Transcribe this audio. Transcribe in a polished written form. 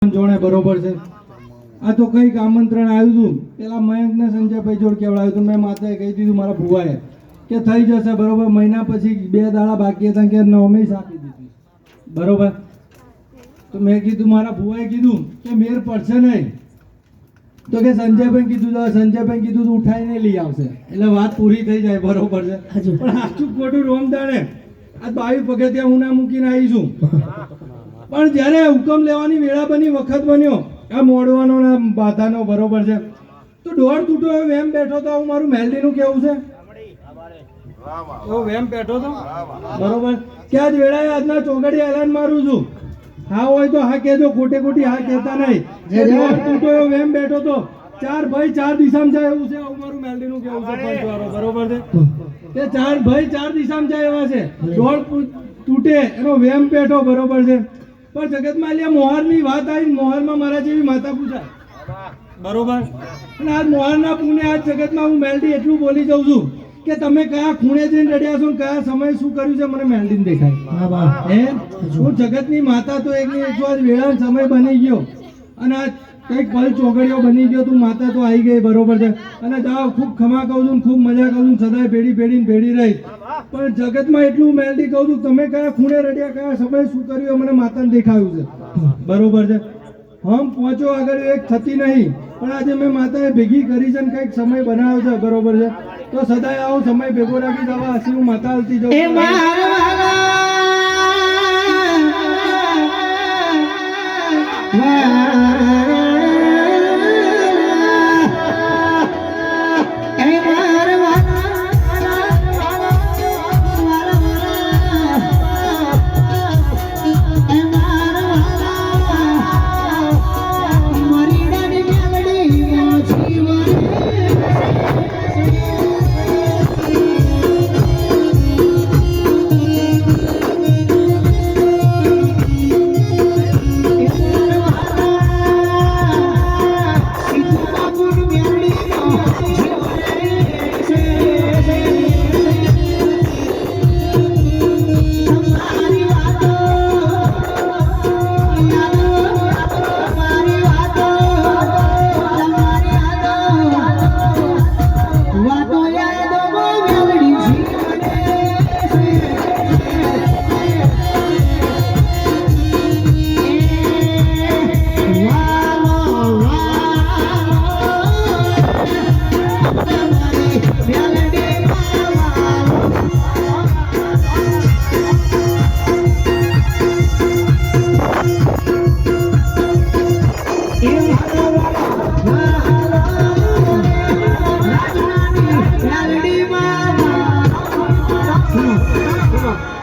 જોણે બરોબર છે. આ તો કંઈક આમંત્રણ આવ્યું હતું પેલા મયંક ને સંજયભાઈ જોડ કેવડાવ્યું હતું. મેં માતાએ કહી દીધું મારા ભુવાએ કે થઈ જશે બરોબર. મહિના પછી 2 દાડા બાકી હતા કે નોમિસ આપી દીધી બરોબર. તો મેં કીધું મારા ભુવાએ કીધું કે મેર પડશે નહીં. તો કે સંજયભાઈ કીધું તો સંજયભાઈ કીધું તો ઉઠાઈને લઈ આવશે એટલે વાત પૂરી થઈ જાય બરોબર છે. પણ સાચું ખોટું રોમદાણે આ 22 પગથિયાં હું ના મૂકીને આવી છું. પણ જ્યારે હુકમ લેવાની વેળા બની વખત બન્યો આ મોડવાનો ને બાધાનો બરોબર છે તો દોડ તૂટો એમ બેઠો તો હું મારું મેલડીનું કેવું છે એમ બેઠો તો બરોબર. ક્યાં જ વેળાએ આજના ચોગડિયા એલાન મારું છું. હા હોય તો હા કહેજો, ખોટે ખોટી હા કહેતા નહીં. દોડ તૂટો એમ બેઠો તો 4 ભાઈ 4 દિશામાં જાય એવું છે. આવું મારું મેલડીનું કેવું છે પંચવાળો બરોબર છે. તે 4 ભાઈ 4 દિશામાં જાય એવા છે. દોડ તૂટે એનો વેમ બેઠો બરોબર છે. પણ જગતમાં લ્યા મોહરની વાત આવી. મોહરમાં મારા જેવી માતા પૂજાય બરોબર. અને આજ મોહરના પુણે આજ જગતમાં હું મેલડી એટલું બોલી જાઉં છું કે તમે કયા ખૂણે જઈને રડ્યા છો, કયા સમય શું કર્યું છે મને મેલડીને દેખાય. હું જગતની માતા તો એકની એક વાર વેળા સમય બની ગયો અને આજ કંઈક પલ ચોગડીઓ બની ગયો. તું માતા તો આવી ગઈ બરોબર છે. અને જાઓ ખૂબ ખમા કહું છું, ખૂબ મજા કહું છું, સદાય ભેડી ભેડી રહી. પણ જગતમાં એટલું મેલડી કહું છું તમે કયા ખૂણે રડ્યા, કયા સમય શું કર્યું મને માતાને દેખાયું છે બરોબર છે. હમ પહોંચો આગળ એક થતી નહીં પણ આજે મેં માતાએ ભેગી કરી છે ને કંઈક સમય બનાવ્યો છે બરોબર છે. તો સદાય આવો સમય ભેગો રાખી દવા હસી હું માતા હાલતી જાઉં. Come on.